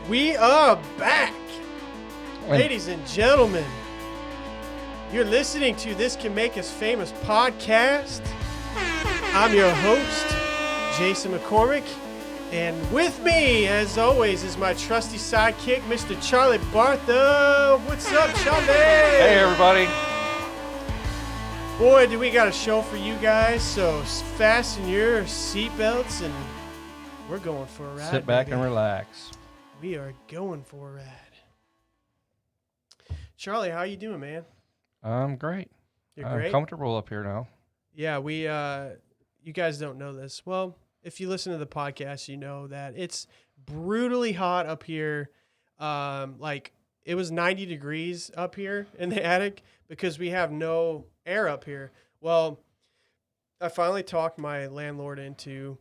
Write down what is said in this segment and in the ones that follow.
We are back, ladies and gentlemen. You're listening to This Can Make Us Famous podcast. I'm your host, Jason McCormick, and with me, as always, is my trusty sidekick, Mr. Charlie Bartha. What's up, Charlie? Hey, everybody. Boy, do we got a show for you guys, so fasten your seatbelts and we're going for a ride. Sit back baby. and relax. We are going for a ride. Charlie, how you doing, man? I'm great. You're great? I'm comfortable up here now. Yeah, you guys don't know this. Well, if you listen to the podcast, you know that it's brutally hot up here. Like it was 90 degrees up here in the attic because we have no air up here. Well, I finally talked my landlord into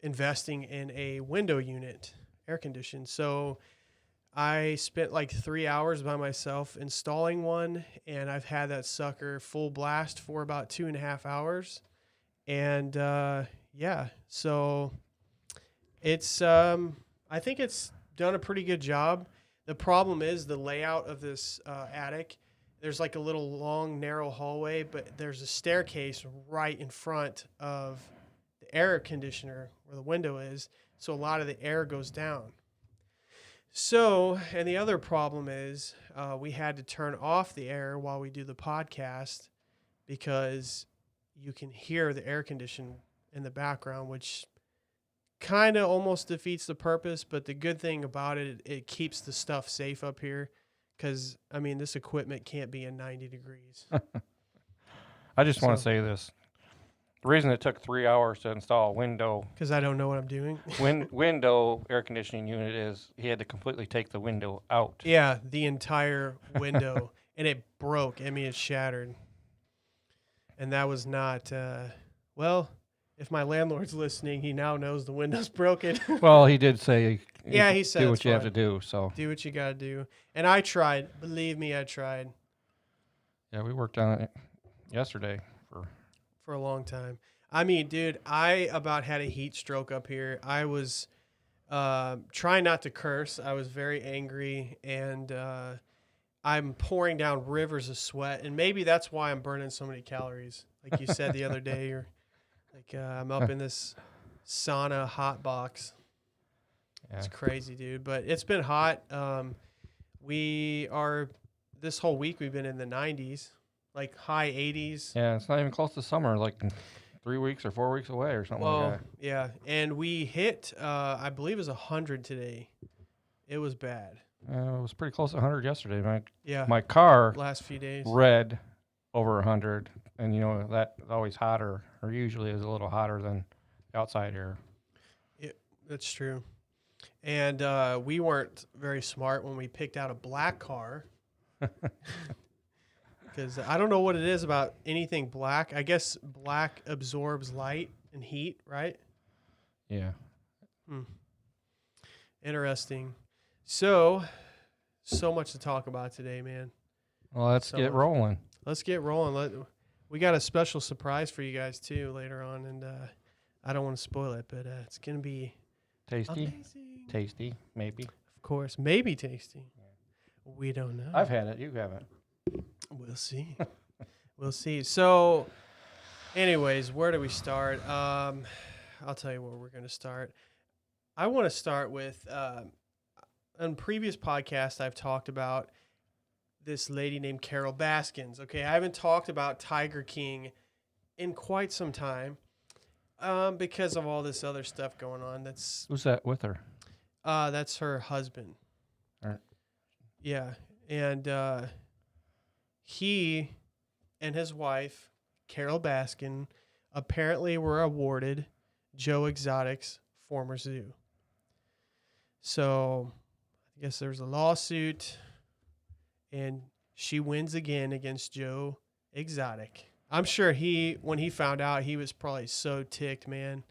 investing in a window unit, air conditioned. So I spent like 3 hours by myself installing one, and I've had that sucker full blast for about 2.5 hours. And yeah, so it's I think it's done a pretty good job. The problem is the layout of this attic. There's like a little long, narrow hallway, but there's a staircase right in front of the air conditioner where the window is. So a lot of the air goes down. So, and the other problem is we had to turn off the air while we do the podcast because you can hear the air condition in the background, which kind of almost defeats the purpose. But the good thing about it, it keeps the stuff safe up here because, I mean, this equipment can't be in 90 degrees. I just want to say this. The reason it took 3 hours to install a window Because I don't know what I'm doing. window air conditioning unit is he had to completely take the window out. Yeah, the entire window. And it broke. I mean, it shattered. And that was not, well, if my landlord's listening, he now knows the window's broken. Well, he did say, Yeah, he said do it's what you have fine. to do. So Do what you got to do. And I tried. Believe me, I tried yeah, we worked on it yesterday for a long time. I mean, dude, I about had a heat stroke up here. I was trying not to curse. I was very angry, and I'm pouring down rivers of sweat. And maybe that's why I'm burning so many calories. Like you said the other day, you're like, I'm up in this sauna hot box. Yeah. It's crazy, dude. But it's been hot. This whole week we've been in the 90s, like high 80s. Yeah, it's not even close to summer, like 3 weeks or 4 weeks away or something like that. Yeah. And we hit, I believe it was 100 today. It was bad. It was pretty close to 100 yesterday. Yeah. My car Last few days. read over 100, and you know that's always hotter, or usually is a little hotter than outside air. Yeah, that's true. And we weren't very smart when we picked out a black car. Because I don't know what it is about anything black. I guess black absorbs light and heat, right? Yeah. Interesting. So much to talk about today, man. Well, let's get rolling. Let's get rolling. We got a special surprise for you guys, too, later on. And I don't want to spoil it, but it's going to be Tasty. amazing. Tasty, maybe. Of course. Maybe tasty. We don't know. I've had it. You haven't. We'll see. We'll see. So, anyways, where do we start? I'll tell you where we're going to start. I want to start with, on previous podcasts, I've talked about this lady named Carole Baskin. Okay, I haven't talked about Tiger King in quite some time because of all this other stuff going on. Who's that with her? That's her husband. All right. Yeah, and he and his wife, Carole Baskin, apparently were awarded Joe Exotic's former zoo. So I guess there's a lawsuit, and she wins again against Joe Exotic. I'm sure when he found out, he was probably so ticked, man.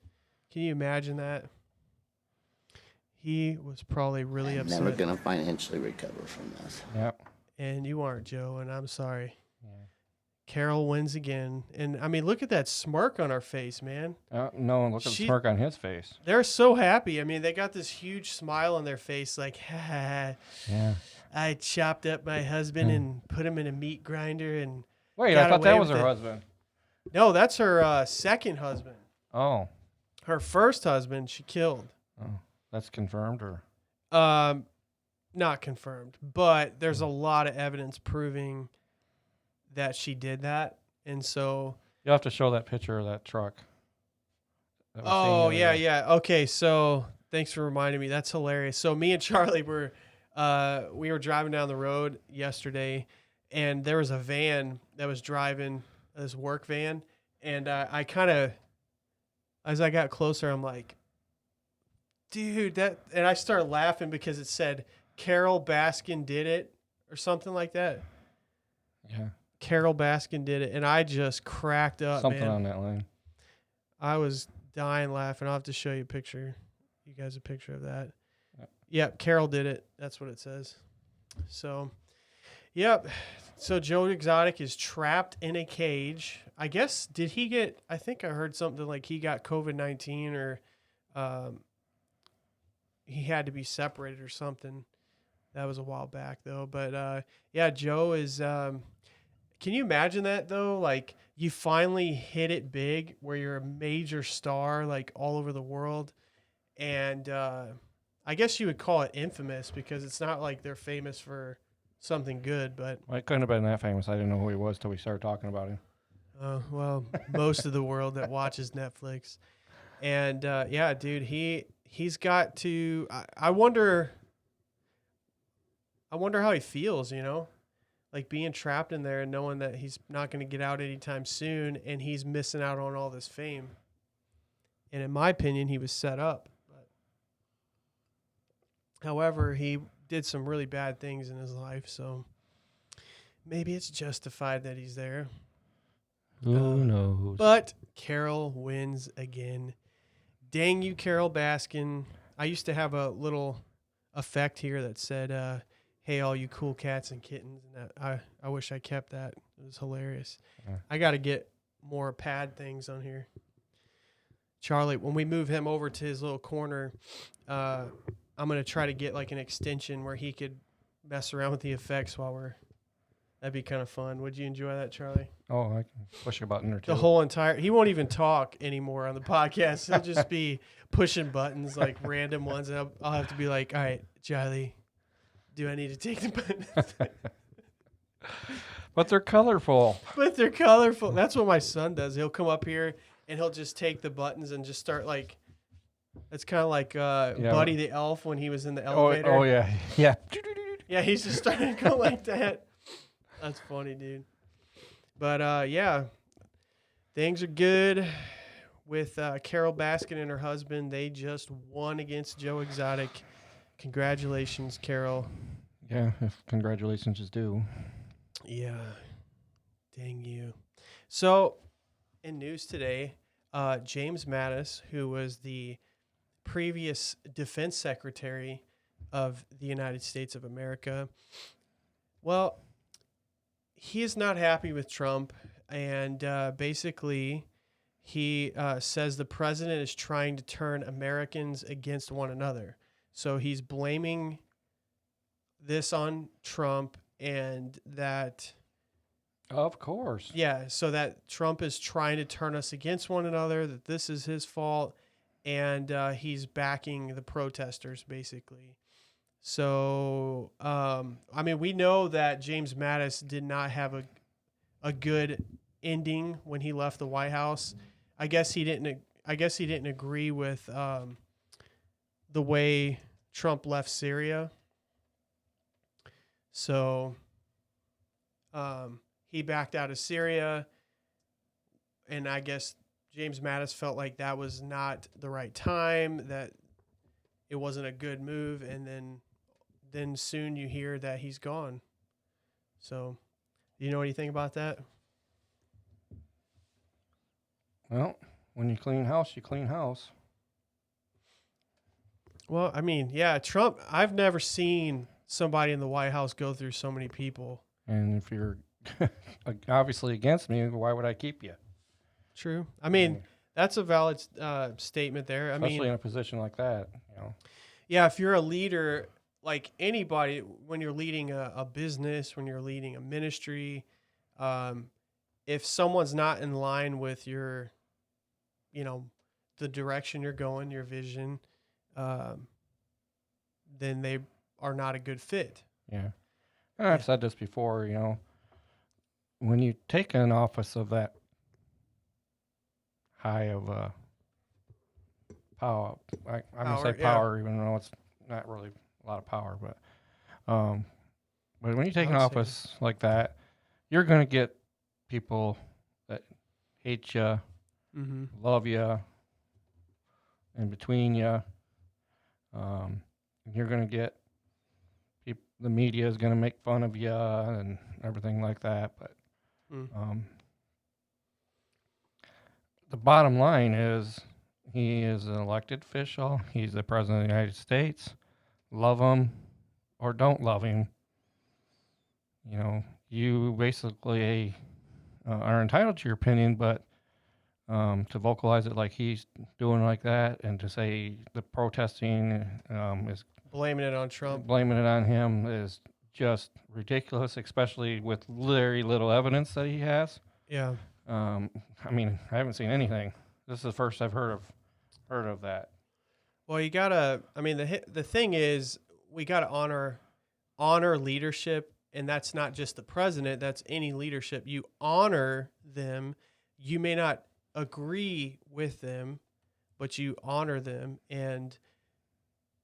Can you imagine that? He was probably really upset. Never going to financially recover from this. Yep. And you aren't, Joe, and I'm sorry. Yeah. Carole wins again. And, I mean, look at that smirk on her face, man. No, look at the smirk on his face. They're so happy. I mean, they got this huge smile on their face like, ha, yeah. I chopped up my husband and put him in a meat grinder and Wait, I thought that was her husband. No, that's her second husband. Oh. Her first husband she killed. Oh, that's confirmed or? Not confirmed, but there's a lot of evidence proving that she did that. And so you'll have to show that picture of that truck. Oh, yeah. Okay, so thanks for reminding me. That's hilarious. So me and Charlie were driving down the road yesterday, and there was a van that was driving, this work van, and I kind of, as I got closer, I'm like, dude, and I started laughing because it said Carole Baskin did it or something like that. Yeah. Carole Baskin did it, and I just cracked up, something man. On that line. I was dying laughing. I'll have to show you you guys a picture of that. Yep, Carole did it. That's what it says. So, yep. So Joe Exotic is trapped in a cage. I guess, I think I heard something like he got COVID-19 or he had to be separated or something. That was a while back, though. But, yeah, Joe is can you imagine that, though? Like, you finally hit it big where you're a major star, like, all over the world. And I guess you would call it infamous because it's not like they're famous for something good. But well, it couldn't have been that famous. I didn't know who he was till we started talking about him. Well, most of the world that watches Netflix. And, yeah, dude, he's got to I wonder how he feels, you know? Like being trapped in there and knowing that he's not going to get out anytime soon and he's missing out on all this fame. And in my opinion, he was set up. But however, he did some really bad things in his life, so maybe it's justified that he's there. Who knows? But Carole wins again. Dang you, Carole Baskin. I used to have a little effect here that said, hey, all you cool cats and kittens. And I wish I kept that. It was hilarious. Yeah. I got to get more pad things on here. Charlie, when we move him over to his little corner, I'm going to try to get like an extension where he could mess around with the effects that'd be kind of fun. Would you enjoy that, Charlie? Oh, I can push a button or two. He won't even talk anymore on the podcast. He'll just be pushing buttons, like random ones. And I'll have to be like, all right, Charlie, do I need to take the buttons? But they're colorful. That's what my son does. He'll come up here and he'll just take the buttons and just start like, it's kind of like Buddy the Elf when he was in the elevator. Oh yeah. Yeah. Yeah, he's just starting to go like that. That's funny, dude. But, yeah, things are good with Carole Baskin and her husband. They just won against Joe Exotic. Congratulations, Carole. Yeah, if congratulations is due. Yeah. Dang you. So, in news today, James Mattis, who was the previous defense secretary of the United States of America, well, he is not happy with Trump, and basically he says the president is trying to turn Americans against one another. So he's blaming this on Trump and that... Of course. Yeah, so that Trump is trying to turn us against one another, that this is his fault, and he's backing the protesters, basically. So, I mean, we know that James Mattis did not have a good ending when he left the White House. I guess he didn't agree with the way Trump left Syria. So, he backed out of Syria, and I guess James Mattis felt like that was not the right time, that it wasn't a good move, and then soon you hear that he's gone. So, do you know anything about that? Well, when you clean house, you clean house. Well, I mean, yeah, Trump, I've never seen somebody in the White House go through so many people. And if you're obviously against me. Why would I keep you? True. I I mean, mean, that's a valid statement there. I especially mean, in a position like that, you know. yeah, if you're a leader, like anybody, when you're leading a business, when you're leading a ministry, um, if someone's not in line with your, you know, the direction you're going, your vision, um, then they are not a good fit. Yeah. And I've Yeah. said this before, you know, when you take an office of that high of power, I'm going to say Power. Yeah. power, even though it's not really a lot of power, um, but when you I take an would say. office like that, you're going to get people that hate you, Mm-hmm. love you, in between you. Um, you're going to get the media is going to make fun of you and everything like that. But Mm. um, the bottom line is he is an elected official. He's the president of the United States. Love him or don't love him. You know, you basically are entitled to your opinion, but to vocalize it like he's doing like that and to say the protesting is Blaming it on Trump. blaming it on him is just ridiculous, especially with very little evidence that he has. Yeah. Um, I mean, I haven't seen anything. This is the first I've heard of that. Well, you gotta. I mean, the thing is, we gotta honor leadership, and that's not just the president. That's any leadership. You honor them. You may not agree with them, but you honor them, and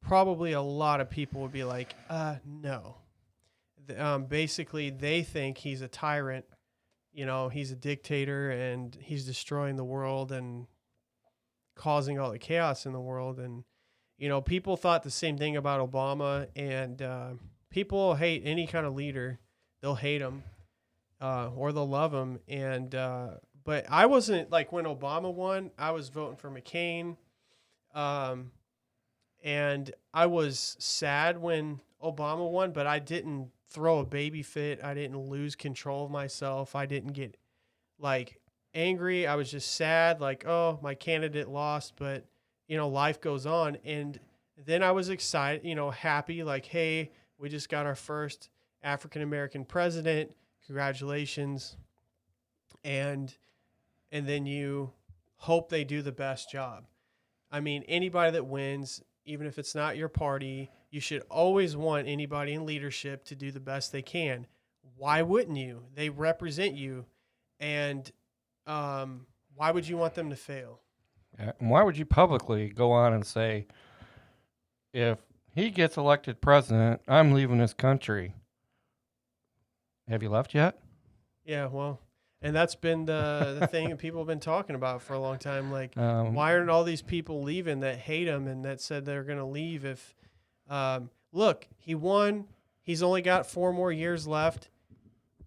probably a lot of people would be like, no. Basically, they think he's a tyrant. You know, he's a dictator, and he's destroying the world and causing all the chaos in the world. And you know, people thought the same thing about Obama, and people hate any kind of leader. They'll hate him or they'll love him. And but I wasn't like when Obama won. I was voting for McCain, um, and I was sad when Obama won. But I didn't throw a baby fit. I didn't lose control of myself. I didn't get like angry. I was just sad, like, oh, my candidate lost, but you know, life goes on. And then I was excited, you know, happy, like, hey, we just got our first African American president. Congratulations. And then you hope they do the best job. I mean, anybody that wins, even if it's not your party, you should always want anybody in leadership to do the best they can. Why wouldn't you? They represent you. And why would you want them to fail? Yeah. And why would you publicly go on and say, if he gets elected president, I'm leaving this country? Have you left yet? Yeah, well, and that's been the thing that people have been talking about for a long time. Like, Um, why aren't all these people leaving that hate him and that said they're going to leave? If look, he won. He's only got 4 more years left.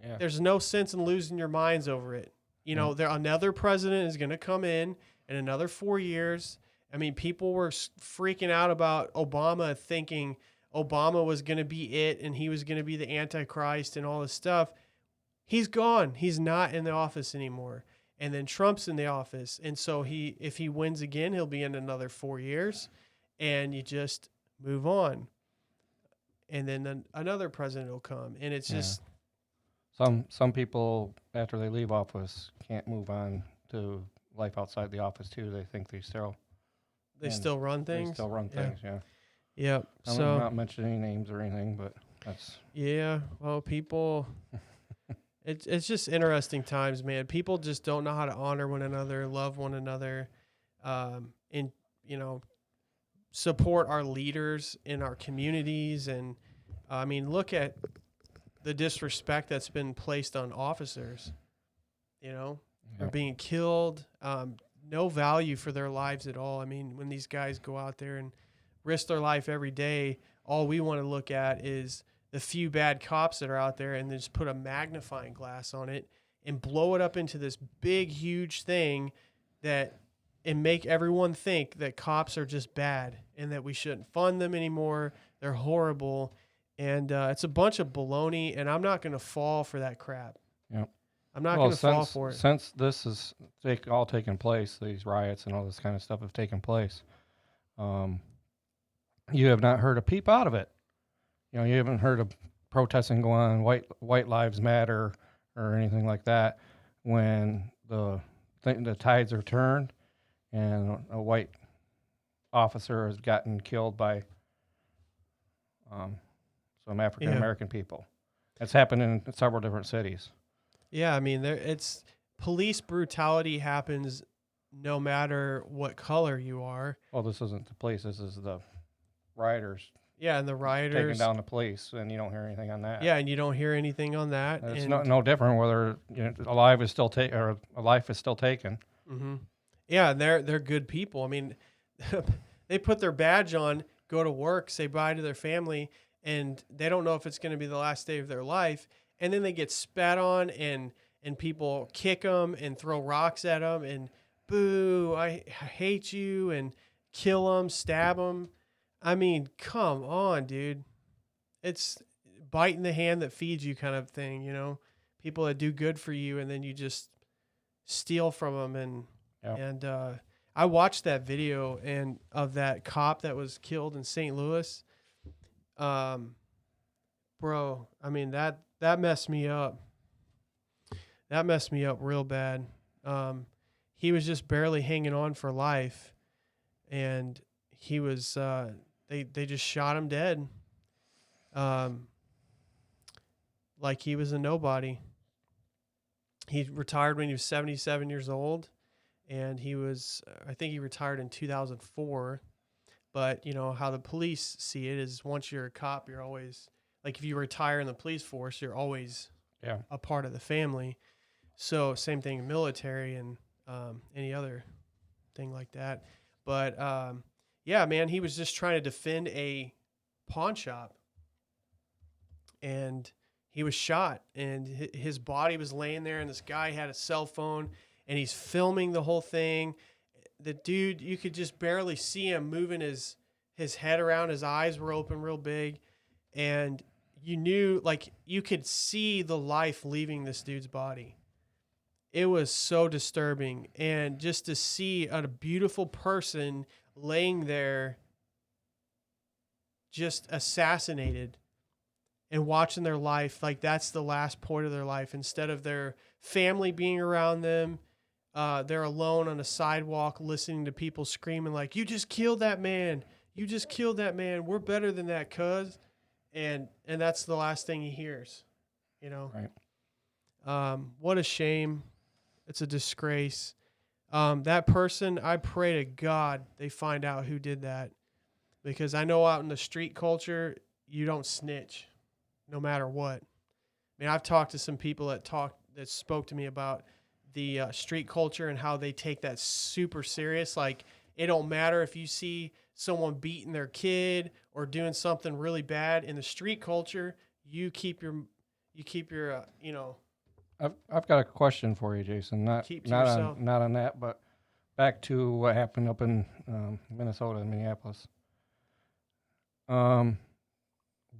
yeah. There's no sense in losing your minds over it. You know, there another president is going to come in another 4 years. I mean, people were freaking out about Obama, thinking Obama was going to be it and he was going to be the Antichrist and all this stuff. He's gone. He's not in the office anymore. And then Trump's in the office. And so if he wins again, he'll be in another 4 years and you just move on. And then another president will come. And it's just, Some people after they leave office can't move on to life outside the office too. They think they still run things. They still run things. Yeah. Yep. I'm not mentioning any names or anything, but that's yeah. Well, people, it's just interesting times, man. People just don't know how to honor one another, love one another, and you know, support our leaders in our communities. And I mean, look at the disrespect that's been placed on officers. You know, they're being killed. No value for their lives at all. I mean, when these guys go out there and risk their life every day, all we want to look at is the few bad cops that are out there and then just put a magnifying glass on it and blow it up into this big, huge thing and make everyone think that cops are just bad and that we shouldn't fund them anymore. They're horrible. And it's a bunch of baloney, and I'm not going to fall for that crap. Yep. I'm not Well, going to fall for it. since this is all taken place, these riots and all this kind of stuff have taken place. Um, you have not heard a peep out of it. You know, you haven't heard of protesting going on, white lives matter, or anything like that. When the tides are turned, and a white officer has gotten killed by some African Yeah. American people. It's happened in several different cities. Yeah, I mean, it's police brutality happens no matter what color you are. Well, this isn't the police. This is the rioters Yeah, and the taking rioters. down the police, and you don't hear anything on that. Yeah, and you don't hear anything on that. It's And no different whether a life is still or a life is still taken. hmm yeah, and they're good people. I mean, they put their badge on, go to work, say bye to their family, and they don't know if it's going to be the last day of their life. And then they get spat on, and people kick them and throw rocks at them, and boo, I hate you, and kill them, stab them. I mean, come on, dude. It's biting the hand that feeds you kind of thing, you know? People that do good for you, and then you just steal from them. And I watched that video and of that cop that was killed in St. Louis. Bro, I mean, that messed me up. That messed me up real bad. He was just barely hanging on for life, and he was they just shot him dead. Like he was a nobody. He retired when he was 77 years old, and I think he retired in 2004. But you know how the police see it is once you're a cop, you're always like if you retire in the police force, you're always a part of the family. So same thing in military and any other thing like that. But yeah, man, he was just trying to defend a pawn shop, and he was shot, and his body was laying there, and this guy had a cell phone, and he's filming the whole thing. The dude, you could just barely see him moving his head around. His eyes were open real big, and you knew, like, you could see the life leaving this dude's body. It was so disturbing, and just to see a beautiful person laying there just assassinated and watching their life, like that's the last point of their life. Instead of their family being around them, they're alone on a sidewalk listening to people screaming like, "You just killed that man! You just killed that man! We're better than that, cuz." And that's the last thing he hears, you know. Right. What a shame! It's a disgrace. That person, I pray to God they find out who did that, because I know out in the street culture, you don't snitch, no matter what. I mean, I've talked to some people that spoke to me about the street culture and how they take that super serious. Like, it don't matter if you see someone beating their kid or doing something really bad in the street culture. You keep your you know. I've got a question for you, Jason. Keep to yourself. Not on that, but back to what happened up in Minnesota and Minneapolis.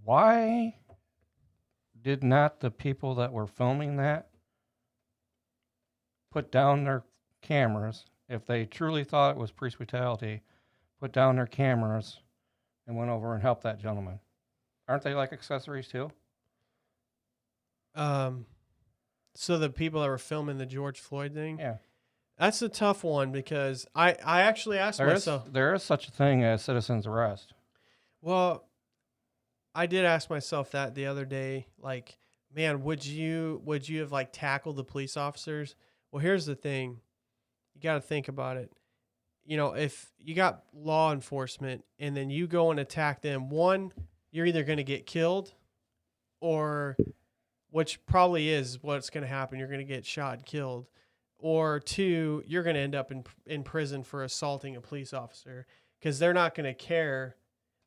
Why did not the people that were filming that put down their cameras if they truly thought it was police brutality? Put down their cameras and went over and helped that gentleman. Aren't they like accessories too? So the people that were filming the George Floyd thing, Yeah. that's a tough one, because I actually asked myself. There is such a thing as citizen's arrest. Well, I did ask myself that the other day. Like, man, would you have like tackled the police officers? Well, here's the thing. You got to think about it. You know, if you got law enforcement and then you go and attack them, one, you're either going to get killed, or, which probably is what's going to happen, you're going to get shot and killed, or two, you're going to end up in prison for assaulting a police officer, because they're not going to care.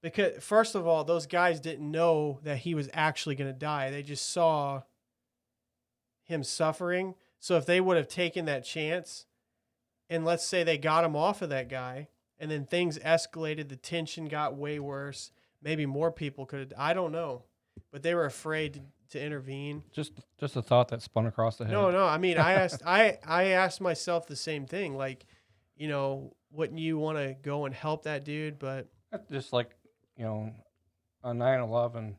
Because first of all, those guys didn't know that he was actually going to die. They just saw him suffering. So if they would have taken that chance, and let's say they got him off of that guy, and then things escalated, the tension got way worse, maybe more people could have, I don't know. But they were afraid to intervene. Just a thought that spun across the head. No. I mean, I asked myself the same thing. Like, wouldn't you want to go and help that dude? But Just like, on 9/11,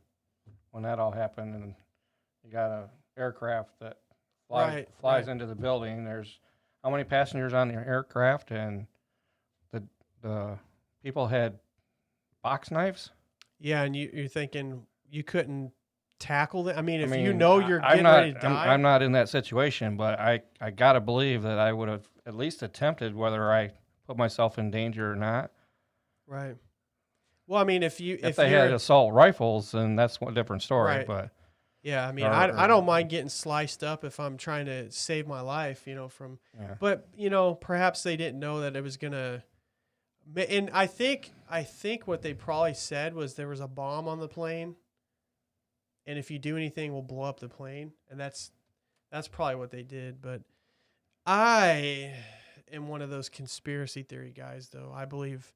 when that all happened, and you got a aircraft that flies into the building. There's how many passengers on the aircraft, and the people had box knives. Yeah, and you're thinking you couldn't tackle that. I mean, you're getting ready to die. I'm not in that situation, but I gotta believe that I would have at least attempted, whether I put myself in danger or not. Right. Well, I mean, if they had assault rifles, then that's a different story. Right. But yeah, I mean, I don't mind getting sliced up if I'm trying to save my life, from. Yeah. But perhaps they didn't know that it was gonna. And I think what they probably said was there was a bomb on the plane, and if you do anything, we'll blow up the plane, and that's probably what they did. But I am one of those conspiracy theory guys, though. I believe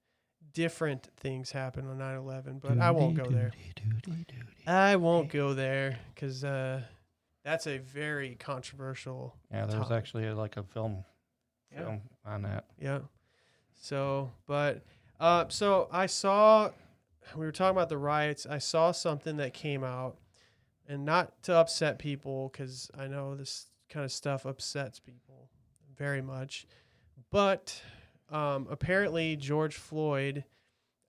different things happened on 9/11, but I won't go there. I won't go there because that's a very controversial. Yeah, there was actually a film on that. Yeah. So, but so I saw, we were talking about the riots. I saw something that came out, and not to upset people, because I know this kind of stuff upsets people very much, but apparently George Floyd,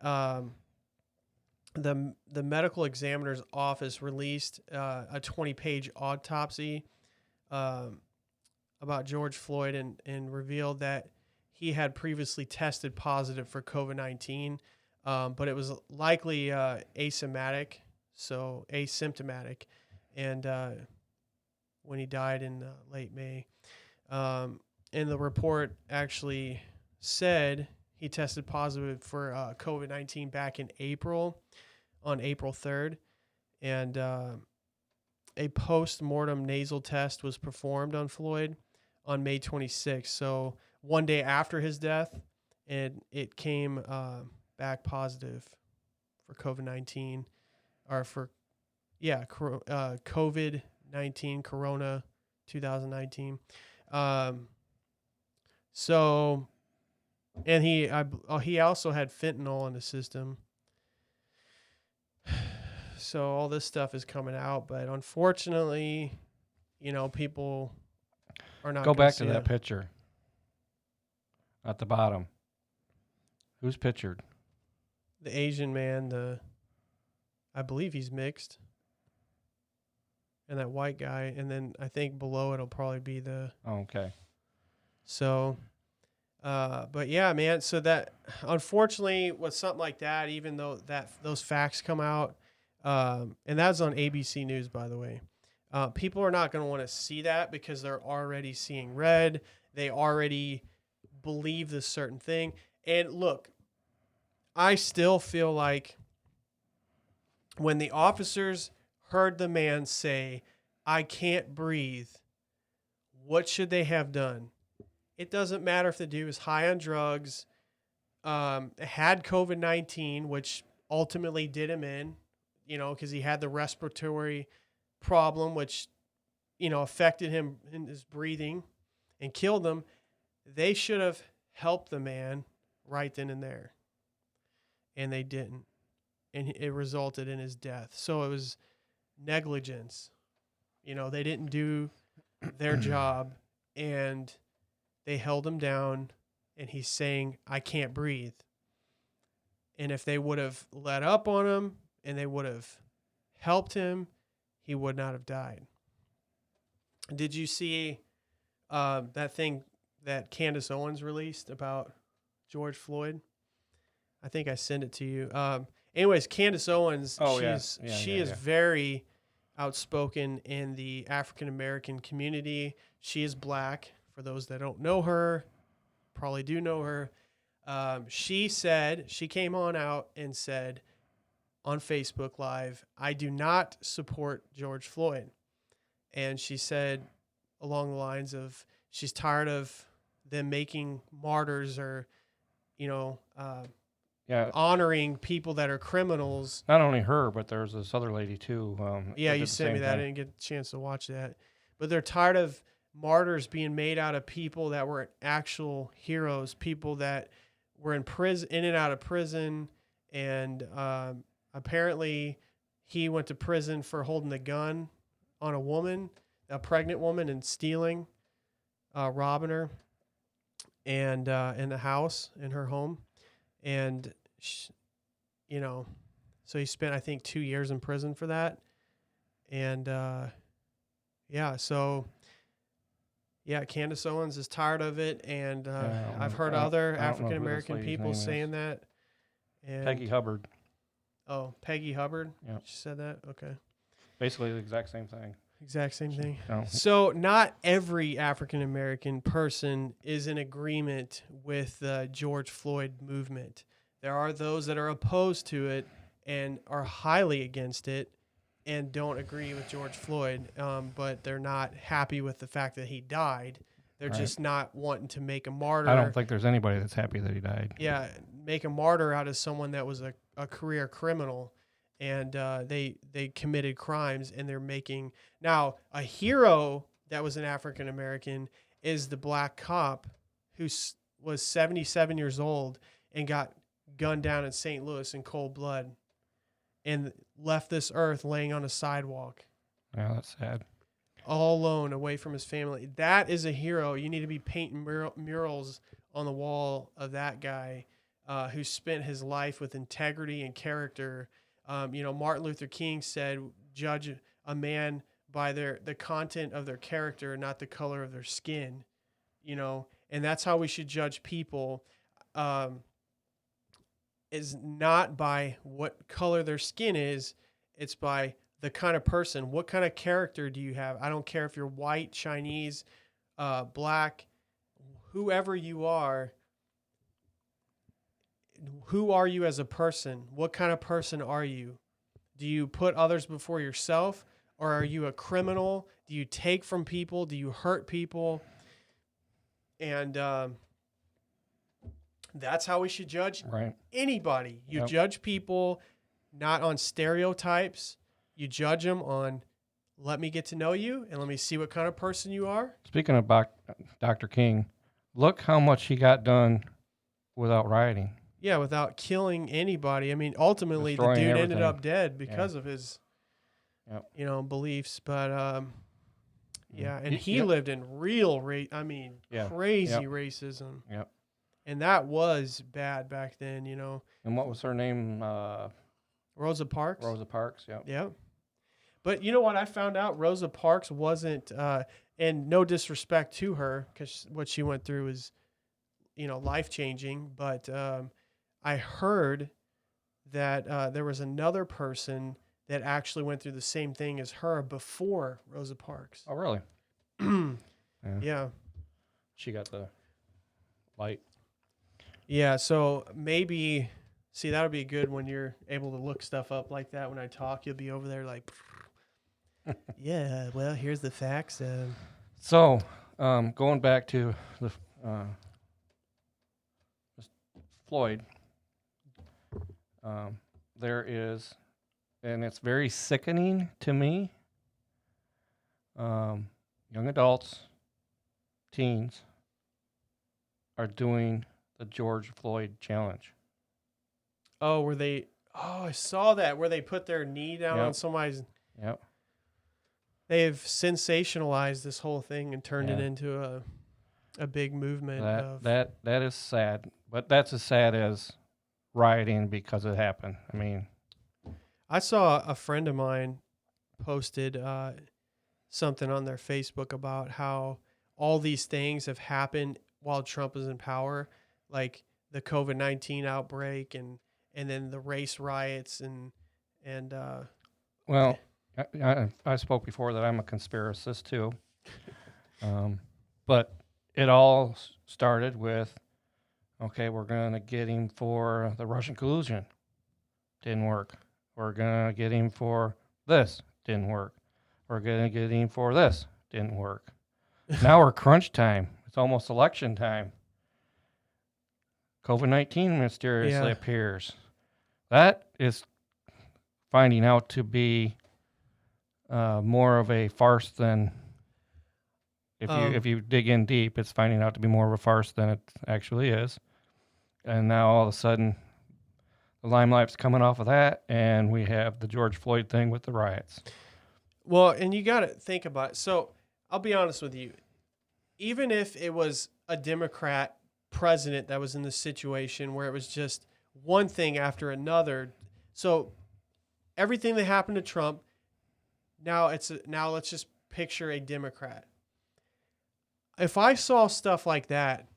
the medical examiner's office released a 20-page autopsy about George Floyd and revealed that he had previously tested positive for COVID-19, but it was likely asymptomatic, and when he died in late May. And the report actually said he tested positive for COVID-19 back in April, on April 3rd, and a post-mortem nasal test was performed on Floyd on May 26th. So one day after his death, and it came back positive for COVID-19, or for COVID-19, Corona 2019. So, and he also had fentanyl in the system. So all this stuff is coming out, but unfortunately, people are not. Go back to that picture at the bottom. Who's pictured? The Asian man. I believe he's mixed. And that white guy, and then I think below it'll probably be the. Oh, okay. So, but yeah, man. So that, unfortunately, with something like that, even though those facts come out, and that's on ABC News, by the way, people are not going to want to see that because they're already seeing red. They already believe this certain thing. And look, I still feel like when the officers heard the man say, "I can't breathe," what should they have done? It doesn't matter if the dude was high on drugs, had COVID-19, which ultimately did him in, because he had the respiratory problem, which, affected him in his breathing and killed him. They should have helped the man right then and there. And they didn't. And it resulted in his death. So it was negligence. They didn't do their job, and they held him down, and he's saying, "I can't breathe." And if they would have let up on him and they would have helped him, he would not have died. Did you see that thing that Candace Owens released about George Floyd? I think I sent it to you. Anyways, Candace Owens, she is very outspoken in the African American community. She is black. For those that don't know her, probably do know her. She came on out and said on Facebook Live, "I do not support George Floyd." And she said along the lines of she's tired of them making martyrs or, Yeah. honoring people that are criminals. Not only her, but there's this other lady too. Yeah, that you did the sent me same that. I thing. didn't get a chance to watch that. But they're tired of martyrs being made out of people that were actual heroes, people that were in prison, in and out of prison, and apparently he went to prison for holding a gun on a woman, a pregnant woman, and stealing, robbing her, and in the house in her home, and you know, so he spent I think 2 years in prison for that, and yeah, so yeah, Candace Owens is tired of it, and I've heard other I don't know African who this American lady's people name is. saying that. And Peggy Hubbard. Oh, Peggy Hubbard. Yeah. She said that. Okay. Basically the exact same thing. Exact same thing. No. So not every African American person is in agreement with the George Floyd movement. There are those that are opposed to it and are highly against it and don't agree with George Floyd, but they're not happy with the fact that he died. They're Right. just not wanting to make a martyr. I don't think there's anybody that's happy that he died. Yeah, make a martyr out of someone that was a career criminal, and they committed crimes, and they're making now a hero that was an African American is the black cop who was 77 years old and got gunned down in St. Louis in cold blood, and left this earth laying on a sidewalk, Yeah, that's sad. all alone, away from his family. That is a hero. You need to be painting murals on the wall of that guy who spent his life with integrity and character. Martin Luther King said, "Judge a man by the content of their character, not the color of their skin." And that's how we should judge people. Is not by what color their skin is; it's by the kind of person. What kind of character do you have? I don't care if you're white, Chinese, black, whoever you are. Who are you as a person? What kind of person are you? Do you put others before yourself, or are you a criminal? Do you take from people? Do you hurt people? And that's how we should judge anybody. You judge people not on stereotypes. You judge them on, let me get to know you and let me see what kind of person you are. Speaking of Dr. King, look how much he got done without rioting. Yeah, without killing anybody. I mean, ultimately, Destroying the dude everything. ended up dead because of his, beliefs. But yeah, and he lived in real crazy racism. Yep. And that was bad back then, And what was her name? Rosa Parks. Rosa Parks, yeah. Yeah. But you know what I found out? Rosa Parks wasn't, and no disrespect to her, because what she went through is, life-changing. But I heard that there was another person that actually went through the same thing as her before Rosa Parks. Oh, really? Yeah. She got the light. Yeah, so maybe, see, that would be good when you're able to look stuff up like that. When I talk, you'll be over there like, yeah, well, here's the facts. So, going back to the Floyd, there is, and it's very sickening to me, young adults, teens, are doing the George Floyd challenge. Oh, I saw that, where they put their knee down on somebody's. Yep. They've sensationalized this whole thing and turned it into a big movement. That is sad, but that's as sad as rioting because it happened. I mean, I saw a friend of mine posted something on their Facebook about how all these things have happened while Trump is in power, like the COVID-19 outbreak and then the race riots and well, I spoke before that I'm a conspiracist too, but it all started with, okay, we're going to get him for the Russian collusion. Didn't work. We're going to get him for this. Didn't work. We're going to get him for this. Didn't work. Now we're crunch time. It's almost election time. COVID-19 mysteriously Yeah. appears. That is finding out to be more of a farce than if you dig in deep, it's finding out to be more of a farce than it actually is. And now all of a sudden, the limelight's coming off of that, and we have the George Floyd thing with the riots. Well, and you got to think about it. So I'll be honest with you. Even if it was a Democrat president that was in this situation where it was just one thing after another, so everything that happened to Trump, now let's just picture a Democrat. If I saw stuff like that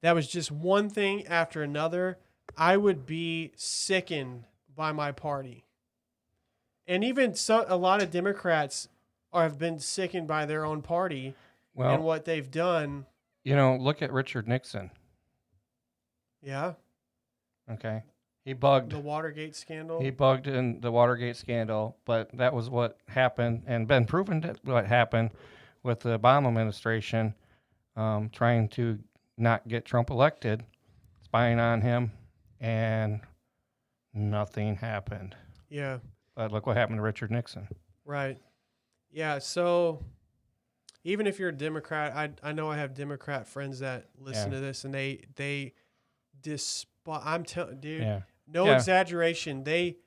was just one thing after another, I would be sickened by my party. And even a lot of Democrats have been sickened by their own party and what they've done. Look at Richard Nixon. Yeah. Okay. He bugged the Watergate scandal. He bugged in the Watergate scandal, but that was what happened and been proven that what happened with the Obama administration trying to not get Trump elected, spying on him, and nothing happened. Yeah. But look what happened to Richard Nixon. Right. Yeah. So even if you're a Democrat, I know I have Democrat friends that listen to this, and they despise. I'm telling, dude, no exaggeration. They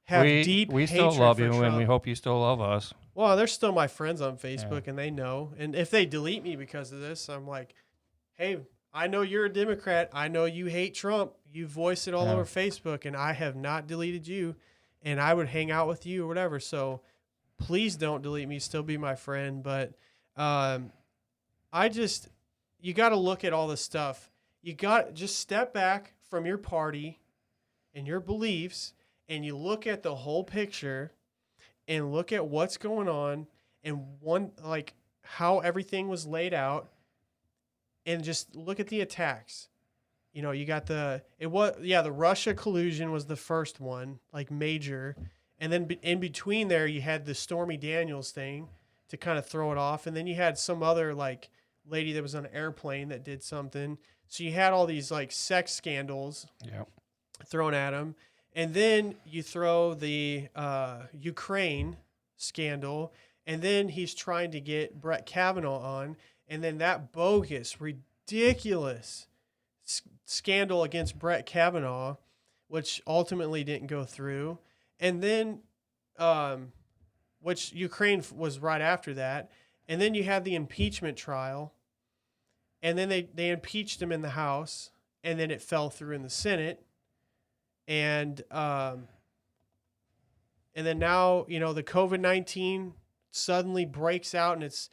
have deep. We still love you, and we hope you still love us. Well, they're still my friends on Facebook, and they know. And if they delete me because of this, I'm like, hey, I know you're a Democrat. I know you hate Trump. You voice it all over Facebook, and I have not deleted you, and I would hang out with you or whatever. So please don't delete me. Still be my friend. But you got to look at all this stuff. You got just step back from your party and your beliefs, and you look at the whole picture and look at what's going on and how everything was laid out, and just look at the attacks. You got the Russia collusion was the first one, like major. And then in between there, you had the Stormy Daniels thing to kind of throw it off. And then you had some other like lady that was on an airplane that did something. So you had all these like sex scandals thrown at him. And then you throw the Ukraine scandal. And then he's trying to get Brett Kavanaugh on. And then that bogus, ridiculous scandal against Brett Kavanaugh, which ultimately didn't go through. And then, which Ukraine was right after that. And then you had the impeachment trial. And then they impeached him in the House. And then it fell through in the Senate. And then now, the COVID-19 suddenly breaks out, and it's,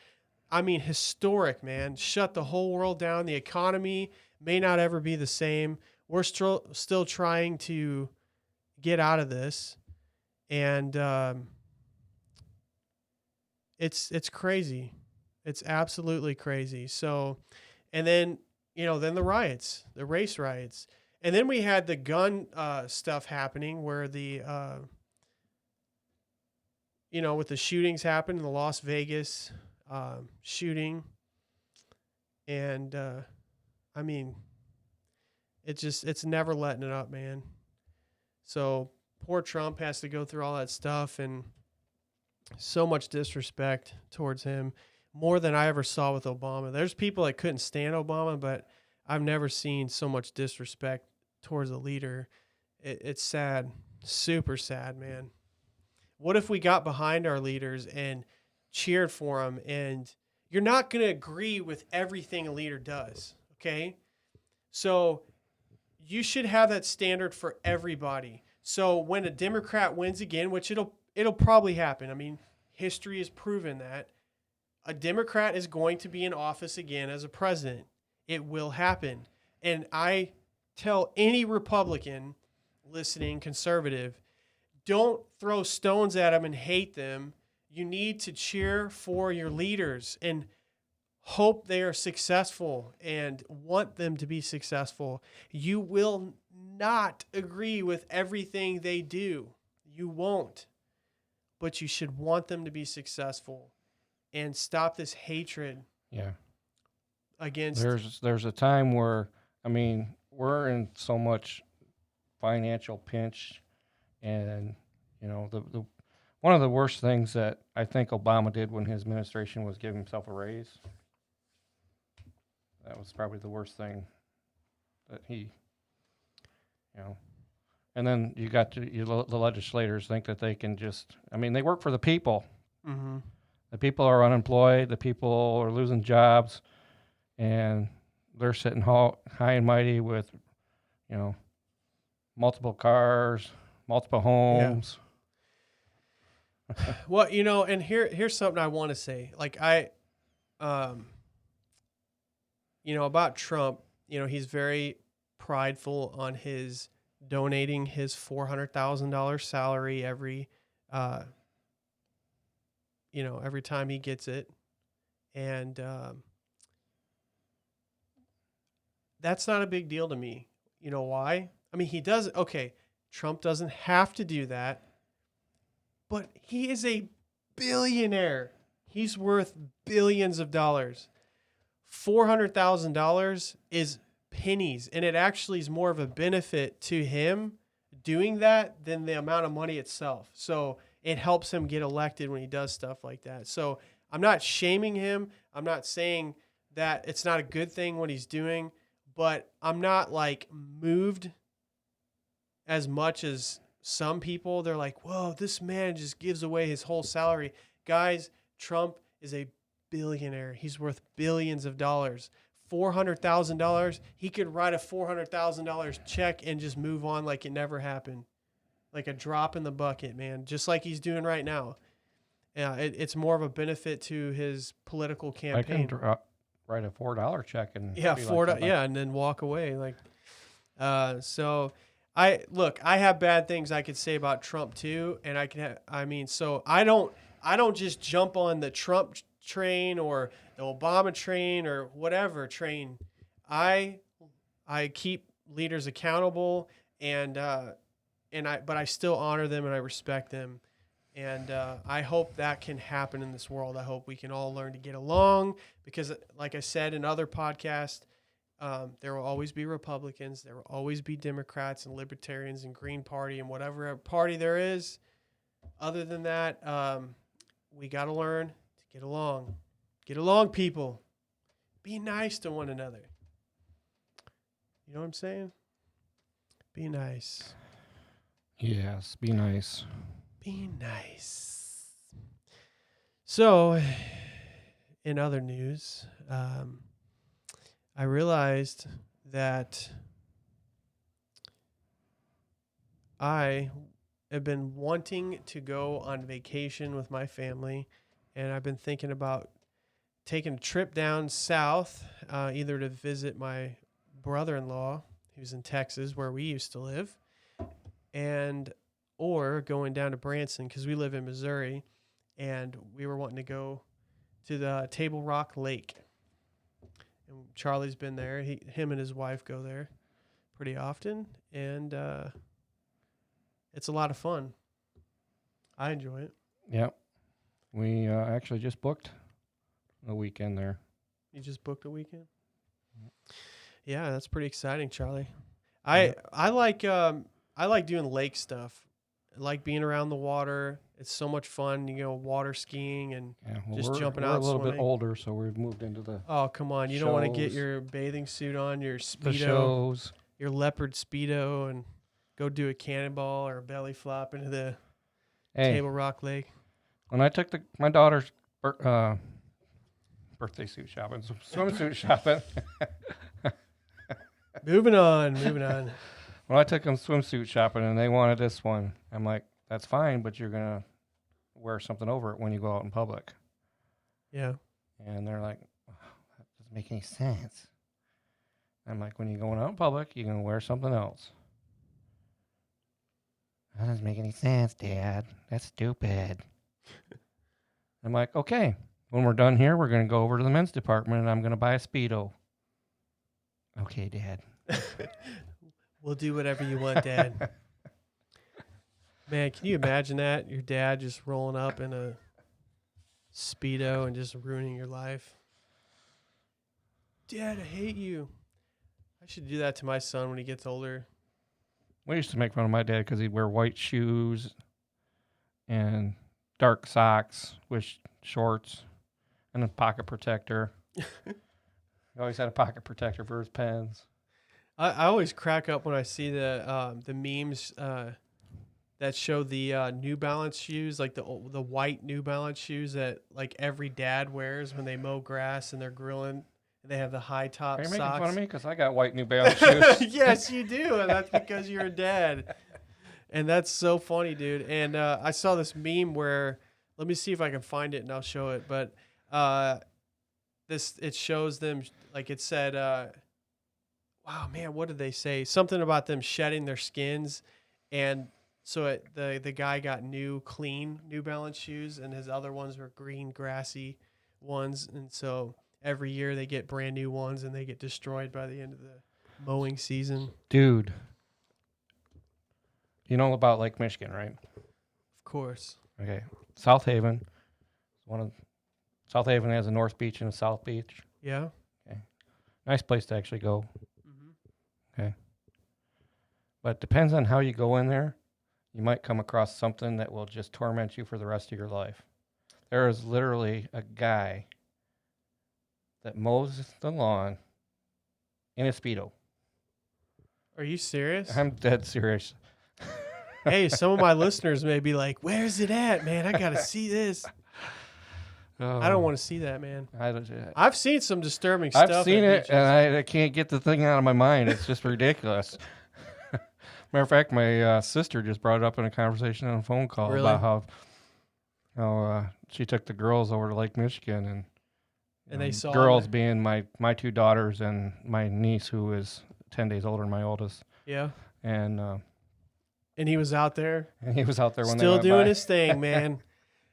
historic, man. Shut the whole world down. The economy may not ever be the same. We're still trying to get out of this. And it's crazy. It's absolutely crazy. So, and then, then the riots, the race riots. And then we had the gun stuff happening where the, with the shootings happened, the Las Vegas shooting. And, it's never letting it up, man. So poor Trump has to go through all that stuff, and so much disrespect towards him, more than I ever saw with Obama. There's people that couldn't stand Obama, but I've never seen so much disrespect towards a leader. It's sad, super sad, man. What if we got behind our leaders and cheered for them? And you're not going to agree with everything a leader does, okay? So you should have that standard for everybody. So when a Democrat wins again, which it'll probably happen. History has proven that a Democrat is going to be in office again as a president. It will happen. And I tell any Republican listening, conservative, don't throw stones at them and hate them. You need to cheer for your leaders and hope they are successful and want them to be successful. You will not agree with everything they do. You won't. But you should want them to be successful and stop this hatred. Yeah. Against. There's a time where, we're in so much financial pinch, and the one of the worst things that I think Obama did when his administration was give himself a raise. That was probably the worst thing that he, you know. And then you got the legislators think that they can just. I mean, they work for the people. Mm-hmm. The people are unemployed. The people are losing jobs, and they're sitting high and mighty with, multiple cars, multiple homes. Well, and here's something I want to say. Like about Trump, he's very prideful on his donating his $400,000 salary every time he gets it. And that's not a big deal to me. You know why? I mean, he does. Okay, Trump doesn't have to do that, but he is a billionaire. He's worth billions of dollars. $400,000 is pennies, and it actually is more of a benefit to him doing that than the amount of money itself. So it helps him get elected when he does stuff like that. So I'm not shaming him. I'm not saying that it's not a good thing what he's doing, but I'm not like moved as much as some people. They're like, whoa, this man just gives away his whole salary. Guys, Trump is a billionaire. He's worth billions of dollars. $400,000, he could write a $400,000 check and just move on like it never happened. Like a drop in the bucket, man, just like he's doing right now. Yeah, it's more of a benefit to his political campaign. I can write a $4 check and and then walk away. Like, so I have bad things I could say about Trump too, and so I don't just jump on the Trump train or the Obama train or whatever train. I keep leaders accountable, but I still honor them and I respect them. And I hope that can happen in this world. I hope we can all learn to get along because, like I said in other podcasts, there will always be Republicans. There will always be Democrats and Libertarians and Green Party and whatever party there is. Other than that, we got to learn to get along. Get along, people. Be nice to one another. You know what I'm saying? Be nice. Yes, be nice. Be nice. So, in other news, I realized that I have been wanting to go on vacation with my family, and I've been thinking about taking a trip down south, either to visit my brother-in-law, who's in Texas, where we used to live, or going down to Branson because we live in Missouri, and we were wanting to go to the Table Rock Lake. And Charlie's been there. Him and his wife go there pretty often, and it's a lot of fun. I enjoy it. Yep. We actually just booked a weekend there. You just booked a weekend? Yeah, that's pretty exciting, Charlie. I like doing lake stuff. I like being around the water. It's so much fun, water skiing and jumping out. We're a little bit older, so we've moved into the. Oh, come on! You don't want to get your bathing suit on, your Speedo, your leopard Speedo, and go do a cannonball or a belly flop into the Table Rock Lake. When I took my daughter's birthday suit shopping, swimsuit shopping. Moving on. When I took them swimsuit shopping and they wanted this one, I'm like, that's fine, but you're going to wear something over it when you go out in public. Yeah. And they're like, oh, that doesn't make any sense. I'm like, when you're going out in public, you're going to wear something else. That doesn't make any sense, Dad. That's stupid. I'm like, okay, when we're done here, we're going to go over to the men's department and I'm going to buy a Speedo. Okay, Dad. We'll do whatever you want, Dad. Man, can you imagine that? Your dad just rolling up in a Speedo and just ruining your life. Dad, I hate you. I I should do that to my son when he gets older. We used to make fun of my dad because he'd wear white shoes and dark socks with shorts and a pocket protector. He always had a pocket protector for his pens. I always crack up when I see the memes that show the New Balance shoes, like the white New Balance shoes that like every dad wears when they mow grass and they're grilling. And they have the high top Are you socks. making fun of me? Because I got white New Balance shoes. Yes, you do, and that's because you're a dad. And that's so funny, dude. And I saw this meme where, let me see if I can find it and I'll show it. But it shows them, like it said, wow, man, what did they say? Something about them shedding their skins. And so the guy got clean New Balance shoes, and his other ones were green, grassy ones. And so every year they get brand new ones, and they get destroyed by the end of the mowing season. Dude, you know about Lake Michigan, right? Of course. Okay. South Haven. South Haven has a North Beach and a South Beach. Yeah. Okay. Nice place to actually go. Mm-hmm. Okay. But it depends on how you go in there. You might come across something that will just torment you for the rest of your life. There is literally a guy that mows the lawn in a Speedo. Are you serious? I'm dead serious. Hey, some of my listeners may be like, where's it at, man? I got to see this. I don't want to see that, man. I've seen some disturbing stuff. I've seen it, and I can't get the thing out of my mind. It's just ridiculous. Matter of fact, my sister just brought it up in a conversation on a phone call about how she took the girls over to Lake Michigan, and they saw girls being my two daughters and my niece, who is 10 days older than my oldest. Yeah. And he was out there. And he was out there when still they went doing by. his thing, man.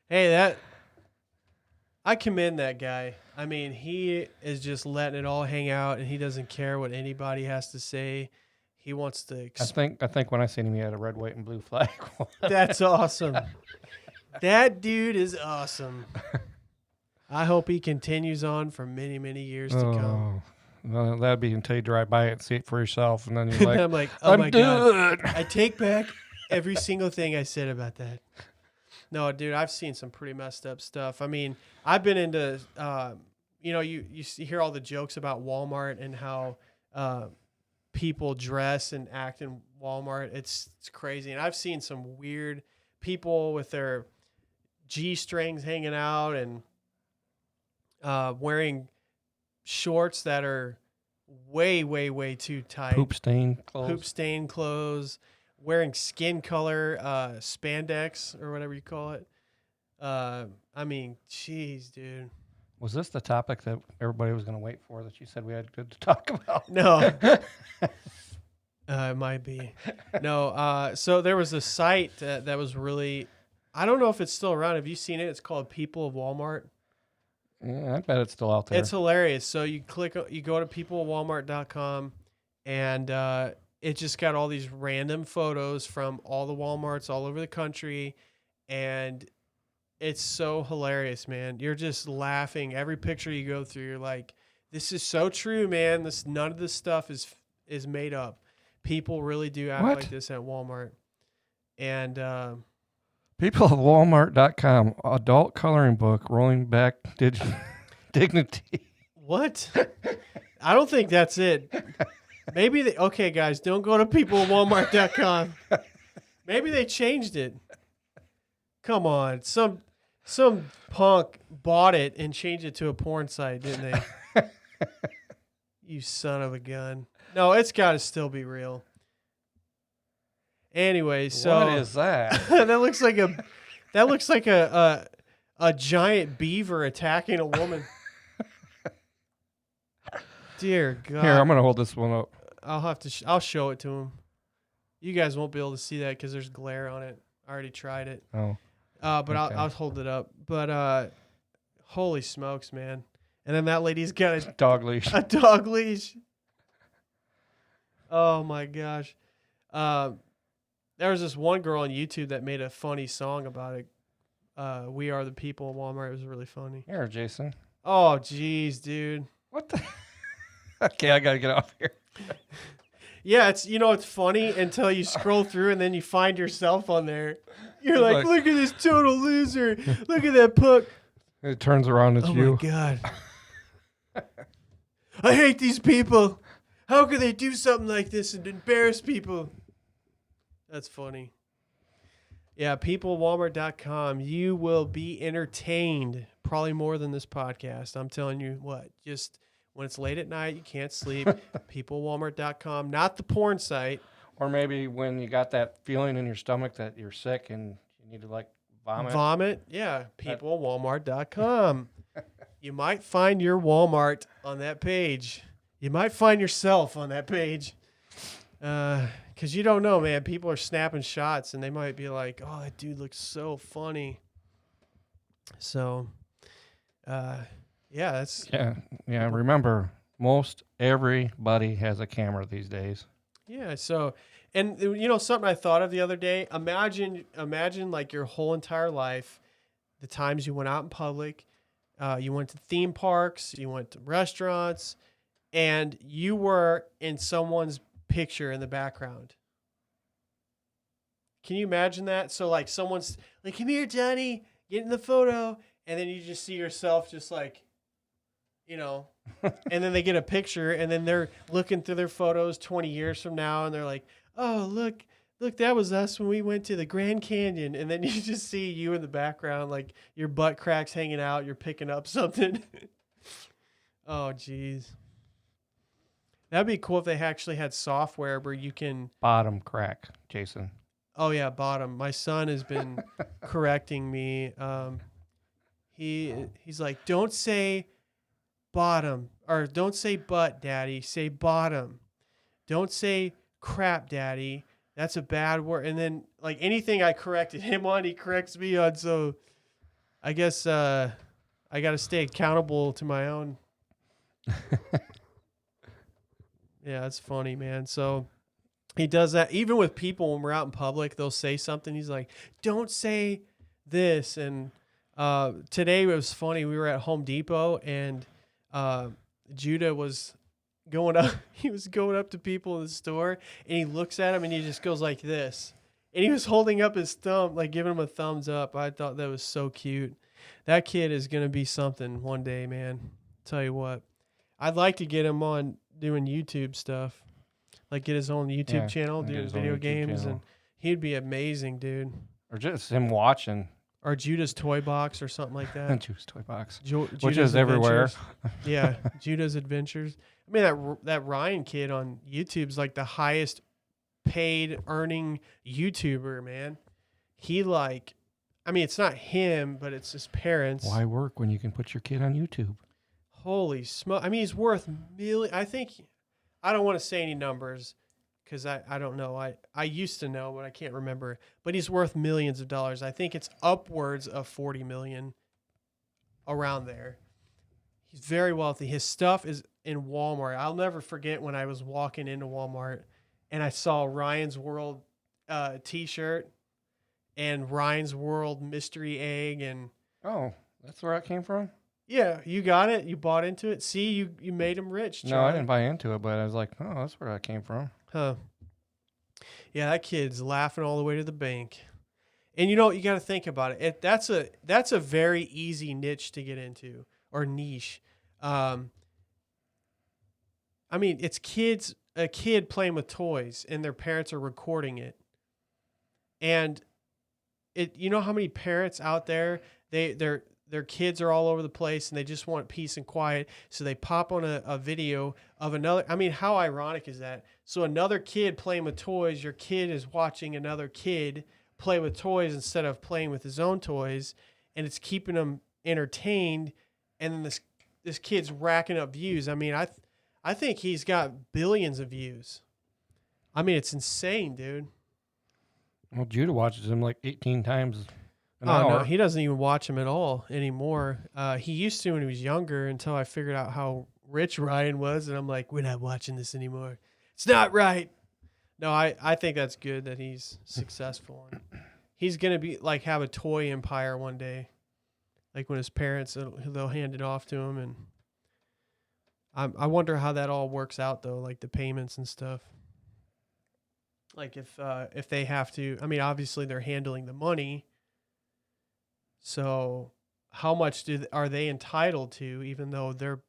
Hey, I commend that guy. I mean, he is just letting it all hang out, and he doesn't care what anybody has to say. He wants to. I think when I seen him, he had a red, white, and blue flag. That's awesome. That dude is awesome. I hope he continues on for many, many years to come. Well, that'd be until you drive by it and see it for yourself, and then you're like, I'm like, oh my God. I take back every single thing I said about that. No, dude, I've seen some pretty messed up stuff. I mean, I've been into, you hear all the jokes about Walmart and how people dress and act in Walmart. It's crazy. And I've seen some weird people with their G-strings hanging out and wearing shorts that are way, way, way too tight. Poop stain clothes. Wearing skin color spandex or whatever you call it. I mean, jeez, dude. Was this the topic that everybody was going to wait for that you said we had good to talk about? No. It might be. No. So there was a site that was really, I don't know if it's still around. Have you seen it? It's called People of Walmart. Yeah, I bet it's still out there. It's hilarious. So you go to peopleofwalmart.com and it just got all these random photos from all the Walmarts all over the country. And it's so hilarious, man. You're just laughing. Every picture you go through, you're like, this is so true, man. None of this stuff is made up. People really do act like this at Walmart. And Peopleofwalmart.com, adult coloring book, rolling back dignity. What? I don't think that's it. Maybe okay, guys, don't go to peopleofwalmart.com. Maybe they changed it. Come on. Some punk bought it and changed it to a porn site, didn't they? You son of a gun. No, it's got to still be real. Anyway, so what is that? that looks like a giant beaver attacking a woman. Dear God. Here, I'm going to hold this one up. I'll have to. I'll show it to him. You guys won't be able to see that because there's glare on it. I already tried it. Oh. But okay. I'll hold it up. But holy smokes, man! And then that lady's got a dog leash. A dog leash. Oh my gosh. There was this one girl on YouTube that made a funny song about it. We Are the People in Walmart. It was really funny. Here, Jason. Oh, jeez, dude. What the? Okay, I got to get off here. Yeah, it's funny until you scroll through and then you find yourself on there. You're It's like, like- look at this total loser. Look at that puck. It turns around, it's Oh you. my God. I hate these people. How could they do something like this and embarrass people? That's funny. Yeah, peoplewalmart.com. You will be entertained probably more than this podcast. I'm telling you what, just when it's late at night, you can't sleep, peoplewalmart.com, not the porn site. Or maybe when you got that feeling in your stomach that you're sick and you need to like vomit. Yeah, peoplewalmart.com. You might find your Walmart on that page. You might find yourself on that page. Because you don't know, man. People are snapping shots, and they might be like, oh, that dude looks so funny. So, yeah, that's... Yeah. Remember, most everybody has a camera these days. Yeah, so... And, something I thought of the other day, imagine like your whole entire life, the times you went out in public, you went to theme parks, you went to restaurants, and you were in someone's picture in the background. Can you imagine that? So like someone's like, come here, Johnny, get in the photo. And then you just see yourself just like, and then they get a picture and then they're looking through their photos 20 years from now. And they're like, oh, look, that was us when we went to the Grand Canyon. And then you just see you in the background, like your butt cracks hanging out. You're picking up something. Oh, geez. That'd be cool if they actually had software where you can... Bottom crack, Jason. Oh, yeah, bottom. My son has been correcting me. He's like, don't say bottom, or don't say butt, Daddy. Say bottom. Don't say crap, Daddy. That's a bad word. And then, like, anything I corrected him on, he corrects me on. So I guess I got to stay accountable to my own... Yeah, that's funny, man. So he does that even with people when we're out in public. They'll say something. He's like, "Don't say this." And today it was funny. We were at Home Depot and Judah was going up. He was going up to people in the store, and he looks at him and he just goes like this. And he was holding up his thumb, like giving him a thumbs up. I thought that was so cute. That kid is gonna be something one day, man. Tell you what, I'd like to get him on doing YouTube stuff, like get his own YouTube channel, doing video games, and he'd be amazing, dude. Or just him watching. Or Judah's Toy Box or something like that. Judah's Toy Box, which is everywhere. Yeah, Judah's Adventures. I mean, that Ryan kid on YouTube's like the highest paid earning YouTuber, man. It's not him, but it's his parents. Why work when you can put your kid on YouTube? Holy smoke. I mean, he's worth I don't want to say any numbers because I don't know. I used to know, but I can't remember. But he's worth millions of dollars. I think it's upwards of 40 million, around there. He's very wealthy. His stuff is in Walmart. I'll never forget when I was walking into Walmart and I saw Ryan's World t-shirt and Ryan's World mystery egg. And oh, that's where that came from? Yeah, you got it. You bought into it. See, you made him rich, Charlie. No, I didn't buy into it, but I was like, oh, that's where that came from. Huh. Yeah, that kid's laughing all the way to the bank. And you got to think about it. That's a very easy niche to get into, or niche. It's a kid playing with toys and their parents are recording it. And how many parents out there, their kids are all over the place and they just want peace and quiet. So they pop on a video of another. I mean, how ironic is that? So another kid playing with toys, your kid is watching another kid play with toys instead of playing with his own toys. And it's keeping them entertained. And then this kid's racking up views. I mean, I think he's got billions of views. I mean, it's insane, dude. Well, Judah watches him like 18 times. No, he doesn't even watch him at all anymore. He used to when he was younger until I figured out how rich Ryan was. And I'm like, we're not watching this anymore. It's not right. No, I think that's good that he's successful. He's going to be like have a toy empire one day. Like when his parents, they'll hand it off to him. And I wonder how that all works out though, like the payments and stuff. Like if they have to, I mean, obviously they're handling the money. So how much are they entitled to, even though they're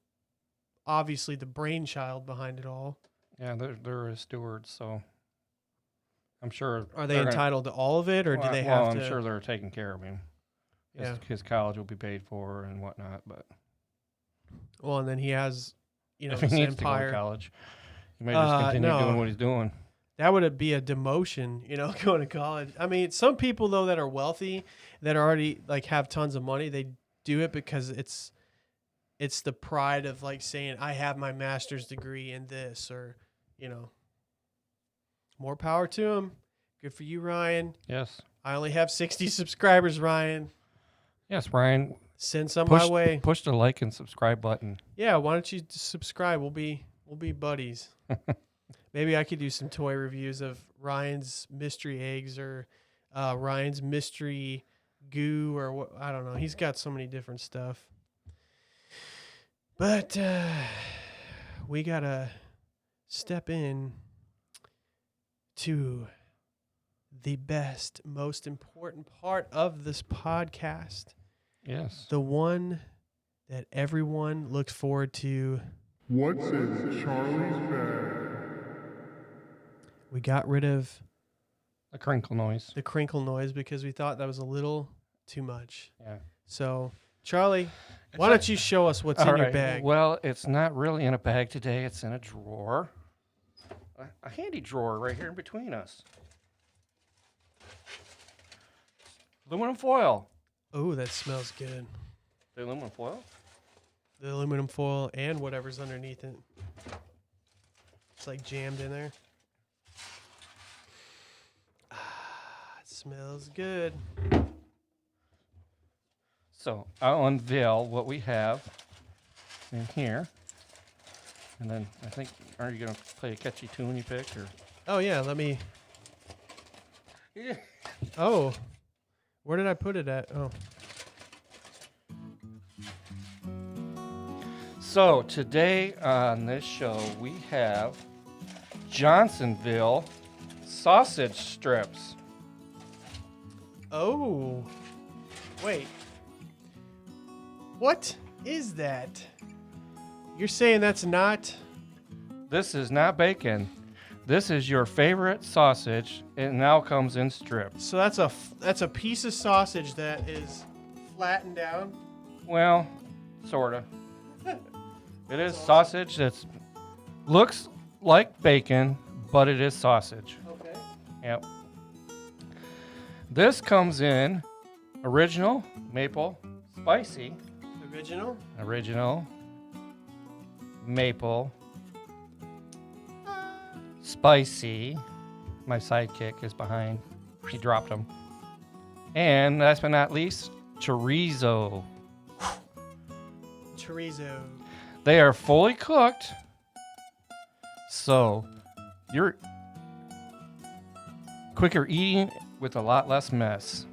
obviously the brainchild behind it all? Yeah, they're a steward, so I'm sure. Are they entitled to all of it, or do they have to? I'm sure they're taking care of him. Yeah. His college will be paid for and whatnot, but Well, and then he has, if this he needs empire. to go to college, he may just continue doing what he's doing. That would be a demotion, going to college. I mean, some people though that are wealthy, that already like have tons of money, they do it because it's the pride of like saying I have my master's degree in this, or more power to them. Good for you, Ryan. Yes. I only have 60 subscribers, Ryan. Yes, Ryan. Send some my way. Push the like and subscribe button. Yeah, why don't you subscribe? We'll be buddies. Maybe I could do some toy reviews of Ryan's mystery eggs, or Ryan's mystery goo, or what, I don't know. He's got so many different stuff. But we got to step in to the best, most important part of this podcast. Yes. The one that everyone looked forward to. What's in Charlie's bag? We got rid of the crinkle noise because we thought that was a little too much. Yeah. So, Charlie, why don't you show us what's in your bag? Well, it's not really in a bag today. It's in a drawer. A handy drawer right here in between us. Aluminum foil. Oh, that smells good. The aluminum foil? The aluminum foil and whatever's underneath it. It's like jammed in there. It smells good. So I'll unveil what we have in here. And then I think, are you going to play a catchy tune you picked? Or? Oh, yeah, let me. Yeah. Oh, where did I put it at? Oh. So today on this show, we have Johnsonville sausage strips. Oh, wait. What is that? You're saying that's not? This is not bacon. This is your favorite sausage. It now comes in strips. So that's a piece of sausage that is flattened down? Well, sorta. It is sausage that looks like bacon, but it is sausage. Okay. Yep. This comes in original, maple, spicy. Original, maple, spicy. My sidekick is behind. He dropped them. And last but not least, chorizo. Chorizo. They are fully cooked, so you're quicker eating with a lot less mess.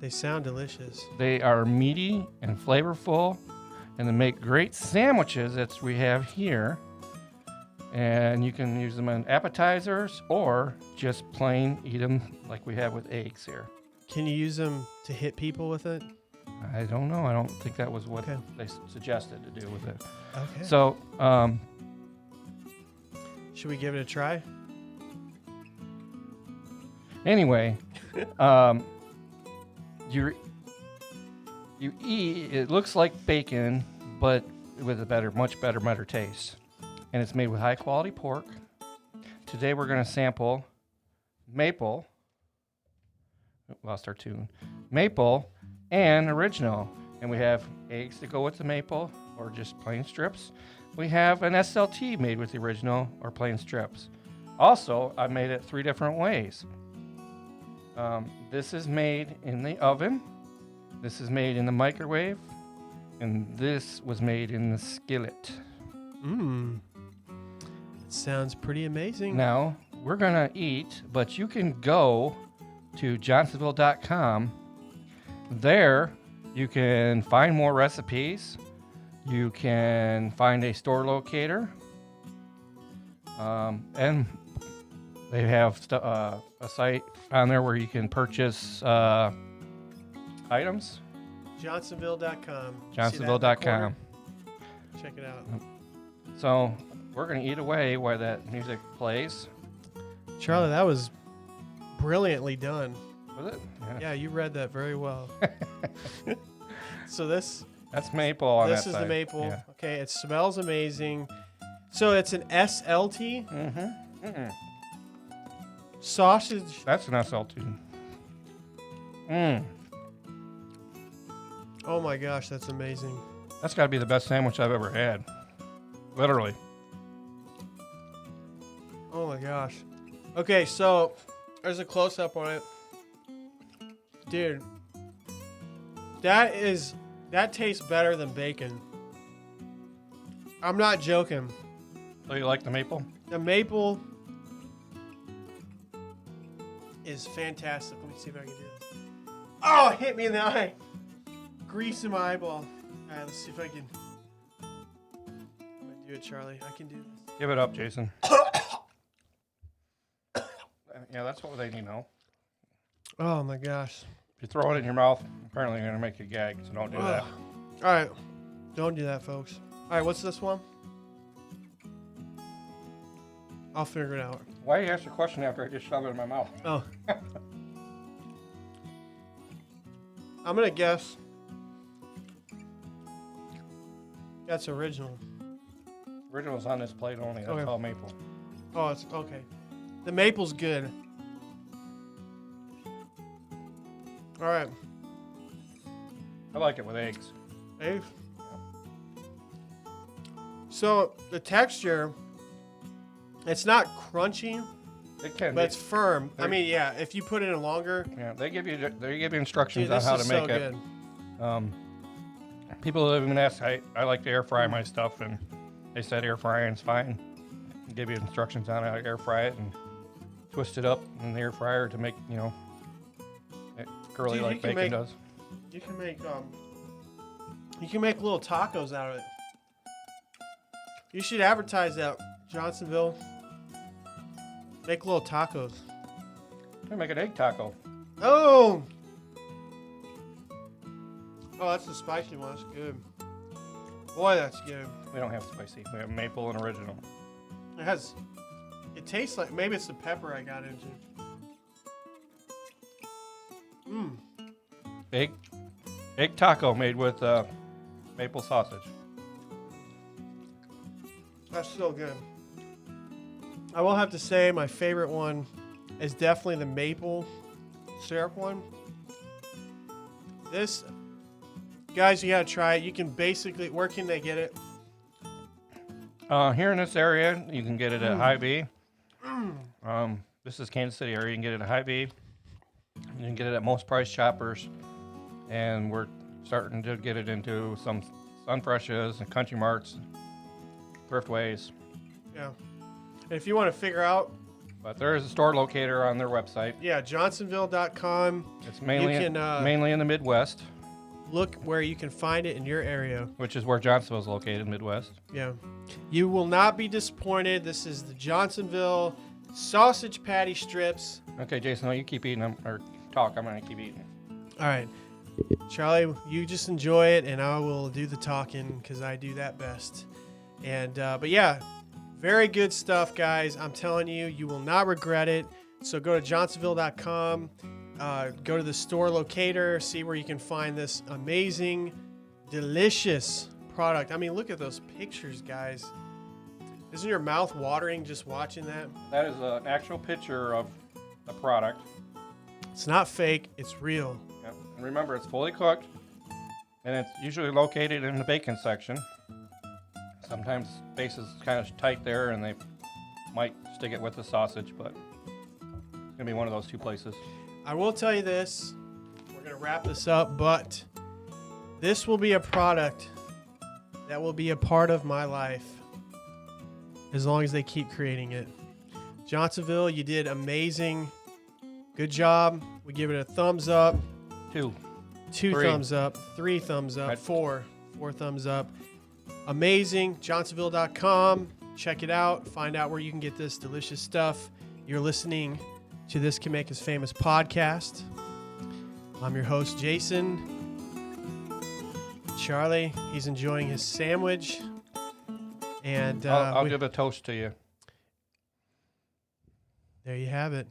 They sound delicious. They are meaty and flavorful, and they make great sandwiches that we have here. And you can use them on appetizers or just plain eat them like we have with eggs here. Can you use them to hit people with it? I don't know. I don't think that was what Okay. they suggested to do with it. Okay. So, should we give it a try? anyway, you eat. It looks like bacon, but with a much better taste. And it's made with high quality pork. Today we're going to sample maple. Lost our tune. Maple and original. And we have eggs to go with the maple or just plain strips. We have an SLT made with the original or plain strips. Also, I made it 3 different ways. This is made in the oven. This is made in the microwave. And this was made in the skillet. Mmm. Sounds pretty amazing. Now, we're going to eat, but you can go to johnsonville.com. There, you can find more recipes. You can find a store locator. And they have a site on there where you can purchase items. Johnsonville.com. Johnsonville.com. Check it out. So we're going to eat away while that music plays. Charlie, that was brilliantly done. Was it? Yeah, you read that very well. So that's maple on that side. This is the maple. Yeah. Okay, it smells amazing. So it's an SLT? Mm-hmm. Mm-mm. Sausage. That's an SLT. Oh my gosh, that's amazing. That's got to be the best sandwich I've ever had. Literally. Oh my gosh. Okay, so there's a close-up on it. Dude, that tastes better than bacon. I'm not joking. So you like the maple? The maple is fantastic. Let me see if I can do this. Oh, it hit me in the eye. Grease in my eyeball. All right, let's see if I can. I'm gonna do it, Charlie. I can do this. Give it up, Jason. Yeah, that's what they need to know. Oh my gosh. If you throw it in your mouth, apparently you're going to make you gag, so don't do that. All right. Don't do that, folks. All right, what's this one? I'll figure it out. Why you ask the question after I just shoved it in my mouth? Oh. I'm going to guess that's original. Original's on this plate only. That's all maple. Oh, it's okay. The maple's good. All right. I like it with eggs. Eggs? So the texture, it's not crunchy, It can but be. it's firm. I mean, yeah, if you put it in longer. Yeah, they give you instructions Dude, on this how is to make so it. good. People have even asked, I like to air fry my stuff, and they said air frying's fine. They give you instructions on how to air fry it and twist it up in the air fryer to make, it curly Dude, like bacon does. You can make little tacos out of it. You should advertise that, Johnsonville. Make little tacos. They make an egg taco. Oh! Oh, that's the spicy one. That's good. Boy, that's good. We don't have spicy. We have maple and original. It tastes like, maybe it's the pepper I got into. Egg taco made with maple sausage. That's so good. I will have to say my favorite one is definitely the maple syrup one. This, guys, you gotta try it. You can basically, where can they get it? Here in this area, you can get it at Hy-Vee. This is Kansas City area. You can get it at Hy-Vee. You can get it at most price shoppers. And we're starting to get it into some Sunfreshes and Country Marts, Thriftways. Yeah. And if you want to figure out. But there is a store locator on their website. Yeah, johnsonville.com. It's mainly in the Midwest. Look where you can find it in your area. Which is where Johnsonville is located, Midwest. Yeah. You will not be disappointed. This is the Johnsonville sausage patty strips. Okay, Jason, you keep eating them, or talk. I'm going to keep eating. All right. Charlie, you just enjoy it, and I will do the talking because I do that best. And but yeah, very good stuff, guys. I'm telling you, you will not regret it. So go to johnsonville.com, go to the store locator, see where you can find this amazing, delicious product. I mean, look at those pictures, guys. Isn't your mouth watering just watching that? That is an actual picture of the product. It's not fake. It's real. Yep. And remember, it's fully cooked, and it's usually located in the bacon section. Sometimes space is kind of tight there, and they might stick it with the sausage, but it's going to be one of those two places. I will tell you this. We're going to wrap this up, but this will be a product that will be a part of my life as long as they keep creating it. Johnsonville, you did amazing. Good job. We give it a thumbs up. Two. Three thumbs up. 3 thumbs up. Right. 4 thumbs up. amazing. Johnsonville.com. Check it out. Find out where you can get this delicious stuff. You're listening to This Can Make Us Famous podcast. I'm your host, Jason. Charlie, he's enjoying his sandwich. And I'll give a toast to you. there you have it.